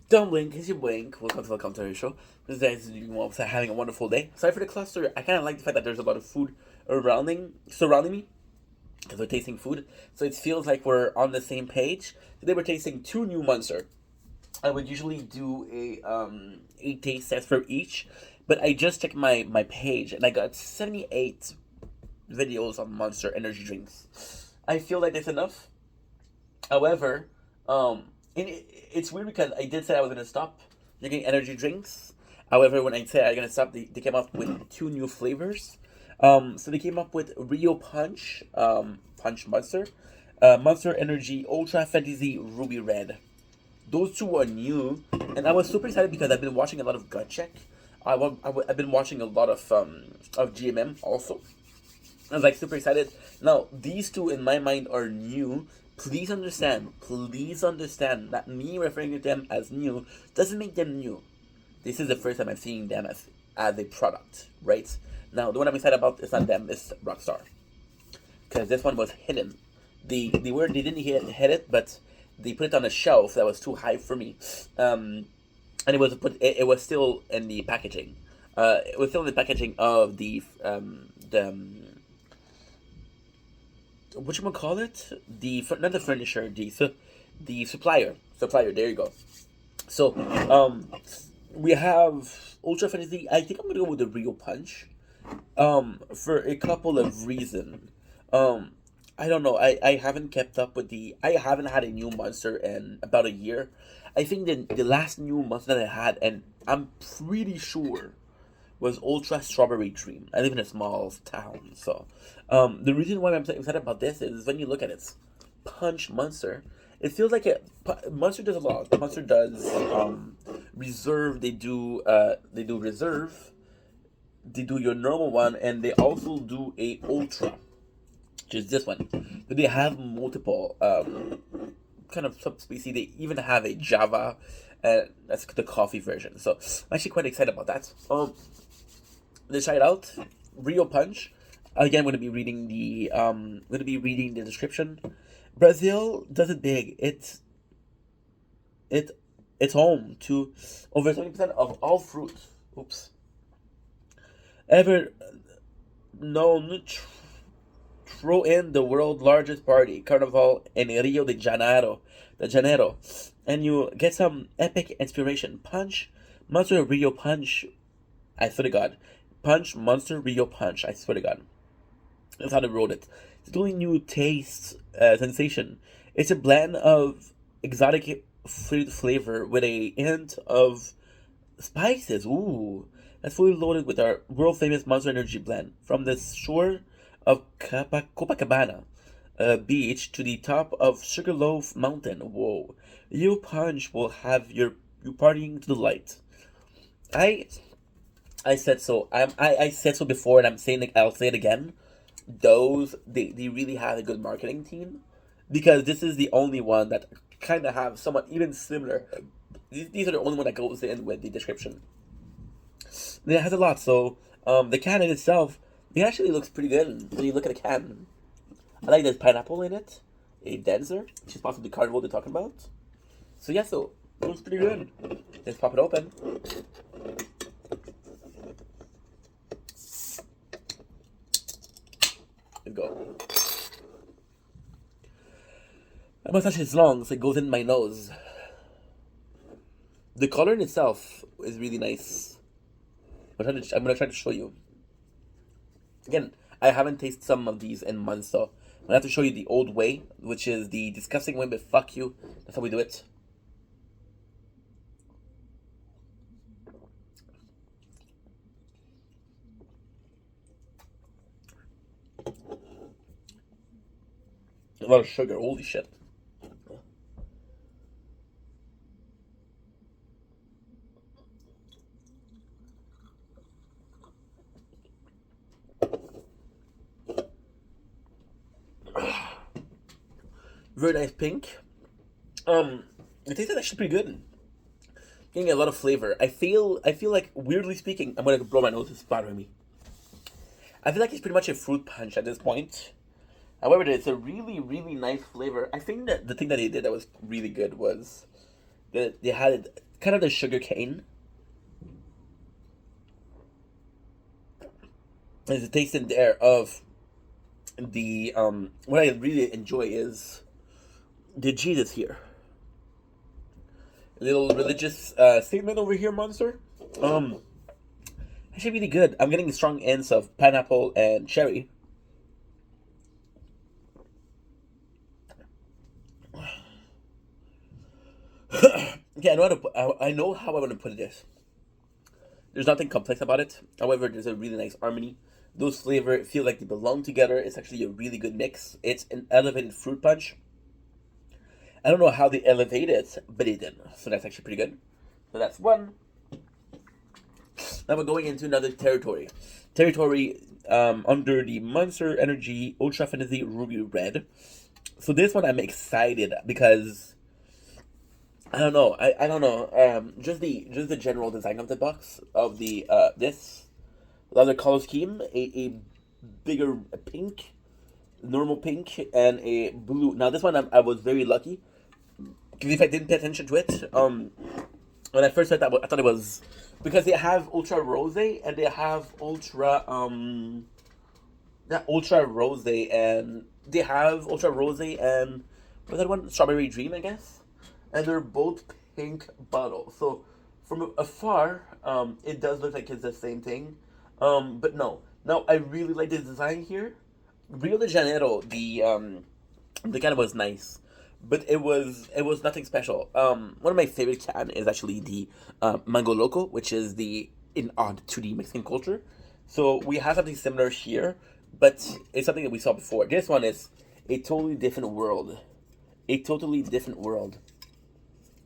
Don't blink, it's your blink. Welcome to our show. This guy's having a wonderful day. Sorry for the cluster. I kind of like the fact that there's a lot of food surrounding me, because we're tasting food. So it feels like we're on the same page. Today we're tasting two new Monster. I would usually do a taste test for each, but I just checked my page and I got 78 videos on Monster energy drinks. I feel like that's enough. However, it's weird because I did say I was gonna stop drinking energy drinks. However, when I said I was gonna stop, they came up with two new flavors. So they came up with Rio Punch, Punch Monster, Monster Energy Ultra Fantasy Ruby Red. Those two are new, and I was super excited because I've been watching a lot of Gut Check. I've been watching a lot of GMM also. I was like super excited. Now these two in my mind are new. Please understand that me referring to them as new doesn't make them new. This is the first time I'm seeing them as a product, right? Now the one I'm excited about is not them, it's Rockstar, because this one was hidden. They didn't hit it, but they put it on a shelf that was too high for me, and it was still in the packaging. It was still in the packaging of what you call it, not the furniture, the supplier. There you go. So we have Ultra Fantasy. I think I'm gonna go with the Real Punch. For a couple of reasons. Um, I don't know. I haven't kept up with the. I haven't had a new monster in about a year. I think the last new monster that I had, and I'm pretty sure, was Ultra Strawberry Dream. I live in a small town, so the reason why I'm so excited about this is when you look at its Punch Monster, it feels like Monster does a lot. Monster does reserve. They do reserve. They do your normal one, and they also do a ultra, which is this one. But they have multiple kind of subspecies. They even have a Java, and that's the coffee version. So I'm actually quite excited about that. Let's try it out. Rio Punch. Again, I'm going to be reading the description. Brazil does it big. It it's home to over 70% of all fruit. Oops. Ever known. Throw in the world's largest party, Carnival in Rio de Janeiro, and you get some epic inspiration. Punch, Monster Rio Punch. I swear to God, Punch Monster Rio Punch. I swear to God, that's how they wrote it. It's a totally new taste sensation. It's a blend of exotic fruit flavor with a hint of spices. Ooh, that's fully loaded with our world famous Monster Energy blend. From the shore of Copacabana beach to the top of Sugarloaf Mountain. Whoa, your punch will have you partying to the light. I I said so. I said so before, and I'm saying it. I'll say it again. They really have a good marketing team, because this is the only one that kind of have somewhat even similar. These are the only one that goes in with the description. It has a lot. So the can in itself, it actually looks pretty good when you look at the can. I like there's pineapple in it, a denser, which is possibly the carnival they're talking about. So yeah, so it looks pretty good. Let's pop it open. Let's go. My mustache is long, so it goes in my nose. The color in itself is really nice. I'm gonna try to show you. Again, I haven't tasted some of these in months, so I'm gonna have to show you the old way, which is the disgusting way, but fuck you. That's how we do it. A lot of sugar, holy shit. Very nice pink. The taste is actually pretty good. Getting a lot of flavor. I feel like, weirdly speaking, I'm gonna blow my nose, it's bothering me. I feel like it's pretty much a fruit punch at this point. However, it's a really, really nice flavor. I think that the thing that they did that was really good was that they had it. kind of the sugar cane. There's a taste in there of the what I really enjoy is the Jesus here. A little religious statement over here, monster. Actually really good. I'm getting strong ends of pineapple and cherry. Yeah, I know how I want to put this. There's nothing complex about it. However, there's a really nice harmony. Those flavors feel like they belong together. It's actually a really good mix. It's an elevated fruit punch. I don't know how they elevate it, but they did. So that's actually pretty good. So that's one. Now we're going into another territory. Territory under the Monster Energy Ultra Fantasy Ruby Red. So this one I'm excited because I don't know. I don't know. Just the general design of the box of the this other color scheme. A bigger pink, normal pink, and a blue. Now this one I was very lucky because if I didn't pay attention to it, when I first read that, I thought it was because they have Ultra Rose and they have Ultra not Ultra Rose and they have Ultra Rose and what's that one? Strawberry Dream, I guess. And they're both pink bottles. So from afar, it does look like it's the same thing, but no. Now I really like the design here. Rio de Janeiro, the can was nice, but it was nothing special. One of my favorite can is actually the Mango Loco, which is the in odd 2D Mexican culture. So we have something similar here, but it's something that we saw before. This one is a totally different world. A totally different world.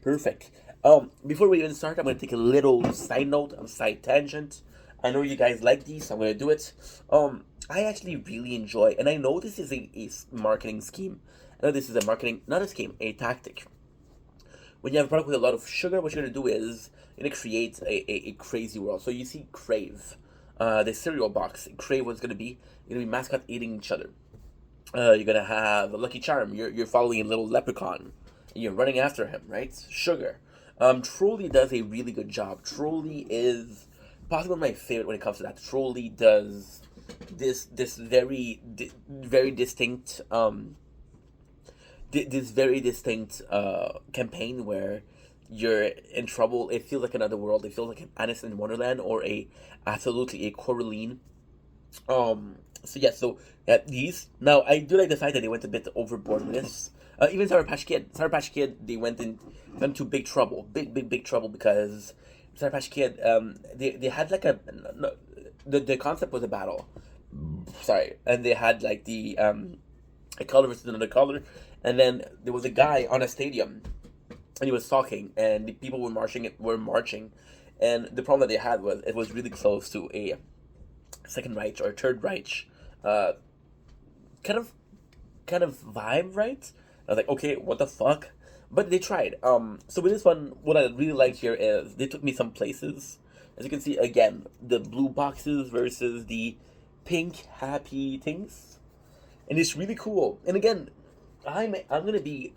Perfect. Before we even start, I'm gonna take a little side note, a side tangent. I know you guys like these, so I'm gonna do it. I actually really enjoy, and I know this is a marketing scheme. I know this is a marketing, not a scheme, a tactic. When you have a product with a lot of sugar, what you're gonna do is you're gonna create a crazy world. So you see Crave, the cereal box. Crave was gonna be mascot eating each other. You're gonna have a Lucky Charm. You're following a little leprechaun. You're running after him, right? Sugar. Trolley does a really good job. Trolley is possibly one of my favorite when it comes to that. Trolley does this very distinct this very distinct campaign where you're in trouble. It feels like another world. It feels like an Alice in Wonderland or absolutely a Coraline. So yeah, these now I do like the fact that they went a bit overboard with this. Even Sour Patch Kid, they went into big trouble, big trouble because Sour Patch Kid, they had like no, the concept was a battle, sorry, and they had like the a color versus another color, and then there was a guy on a stadium, and he was talking, and the people were marching, and the problem that they had was it was really close to a second Reich or third Reich, uh, kind of vibe, right? I was like, okay, what the fuck? But they tried. So with this one, what I really like here is they took me some places. As you can see, again, the blue boxes versus the pink happy things, and it's really cool. And again, I'm gonna be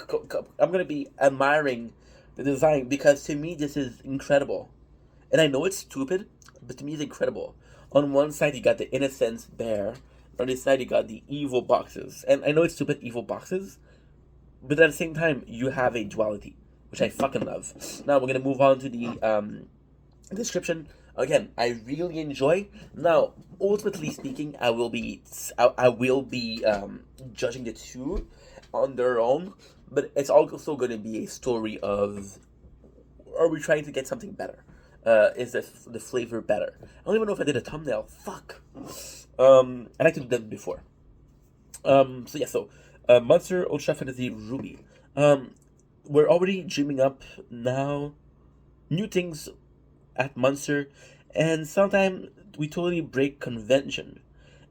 admiring the design because to me this is incredible. And I know it's stupid, but to me it's incredible. On one side you got the innocence bear, on the side you got the evil boxes. And I know it's stupid evil boxes, but at the same time you have a duality, which I fucking love. Now we're gonna move on to the description. Again, I really enjoy. Now, ultimately speaking, I will be judging the two on their own, but it's also going to be a story of are we trying to get something better? Is the flavor better? I don't even know if I did a thumbnail. Fuck. I like to do that before. Monster Ultra Fantasy Ruby. We're already dreaming up now new things at Monster, and sometimes we totally break convention.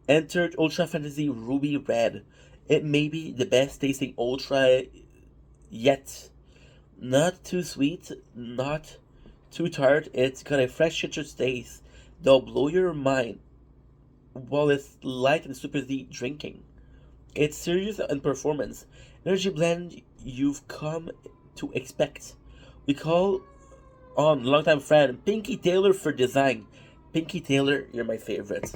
Entered Ultra Fantasy Ruby Red. It may be the best tasting Ultra yet. Not too sweet, not too tart. It's got a fresh citrus taste that'll blow your mind while it's light and super easy drinking. It's serious and performance. Energy blend you've come to expect. We call Longtime friend, Pinky Taylor for design. Pinky Taylor, you're my favorite.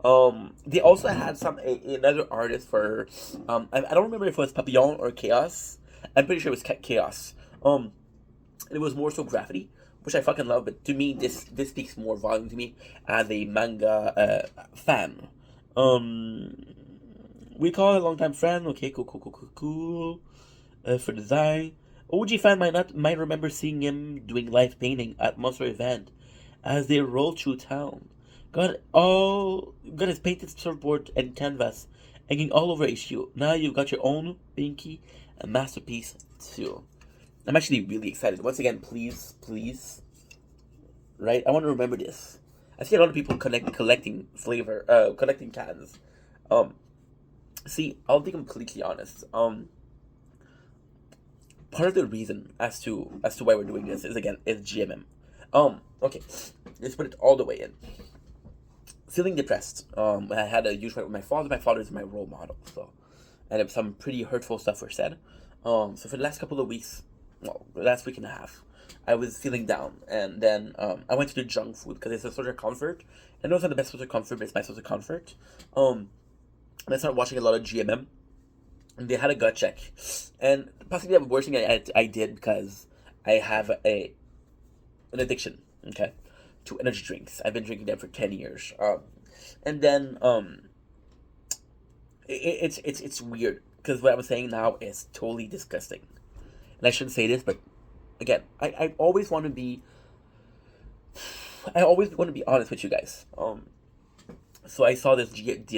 They also had another artist for I don't remember if it was Papillon or Chaos. I'm pretty sure it was Chaos. It was more so graffiti, which I fucking love. But to me, this speaks more volume to me as a manga fan. Um, we call it a longtime friend. Okay, cool. For design, OG fan might remember seeing him doing live painting at Monster event as they rolled through town. Got his painted surfboard and canvas hanging all over HQ. Now you've got your own Pinky and masterpiece too. I'm actually really excited. Once again, please, right? I want to remember this. I see a lot of people collecting cans. Um, See, I'll be completely honest. Part of the reason as to why we're doing this is GMM. Okay, let's put it all the way in. Feeling depressed. I had a huge fight with my father. My father is my role model, so and some pretty hurtful stuff were said. So for the last couple of weeks, well, the last week and a half, I was feeling down, and then I went to the junk food because it's a source of comfort. I know it's not the best source of comfort, but it's my source of comfort. And I started watching a lot of GMM, and they had a gut check, and possibly the worst thing I did because I have an addiction, okay, to energy drinks. I've been drinking them for 10 years, and then it's weird because what I'm saying now is totally disgusting, and I shouldn't say this, but again, I always want to be honest with you guys. So I saw this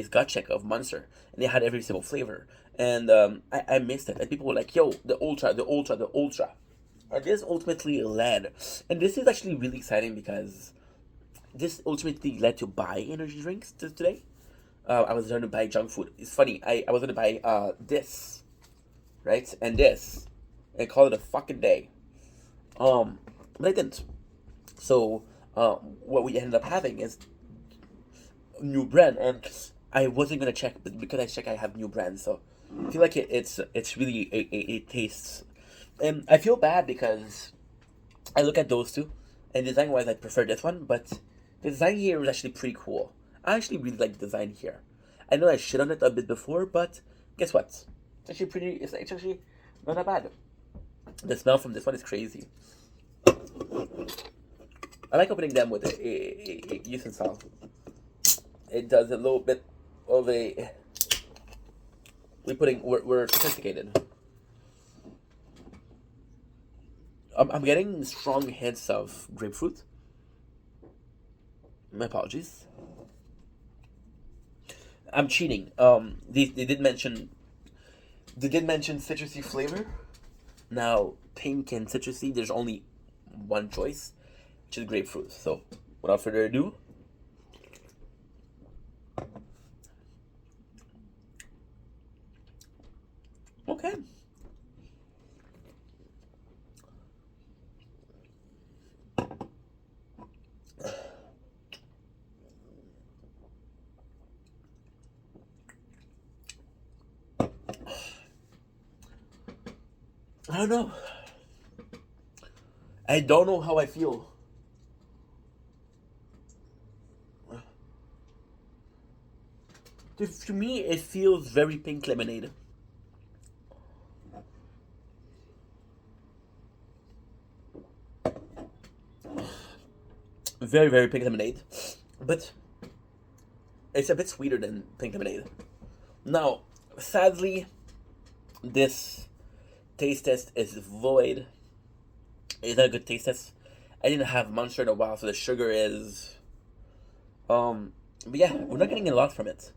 gut check of Monster, and they had every single flavor, and I missed it. And people were like, "Yo, the ultra, the ultra, the ultra." And this ultimately led, and this is actually really exciting because this ultimately led to buy energy drinks today. I was going to buy junk food. It's funny. I was going to buy this, right, and this, and call it a fucking day. But I didn't. So what we ended up having is new brand, and I wasn't gonna check, but because I check, I have new brands. So I feel like it's really it tastes, and I feel bad because I look at those two, and design wise, I prefer this one, but the design here is actually pretty cool. I actually really like the design here. I know I shit on it a bit before, but guess what? It's actually pretty. It's actually not that bad. The smell from this one is crazy. I like opening them with a utensil. It does a little bit of a. We're sophisticated. I'm getting strong hints of grapefruit. My apologies. I'm cheating. They did mention citrusy flavor. Now pink and citrusy. There's only one choice, which is grapefruit. So without further ado. Okay. I don't know. I don't know how I feel. To me, it feels very pink lemonade. Very, very pink lemonade. But it's a bit sweeter than pink lemonade. Now, sadly, this taste test is void. It's not a good taste test. I didn't have Monster in a while, so the sugar is. But yeah, we're not getting a lot from it.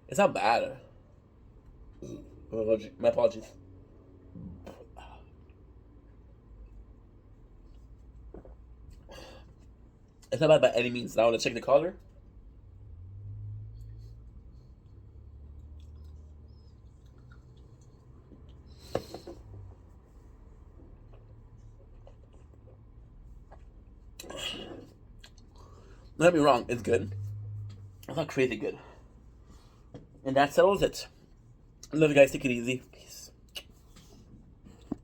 It's not bad. My apologies. It's not bad by any means. Now let's check the color. Don't get me wrong, it's good. It's not crazy good. And that settles it. Love you guys. Take it easy.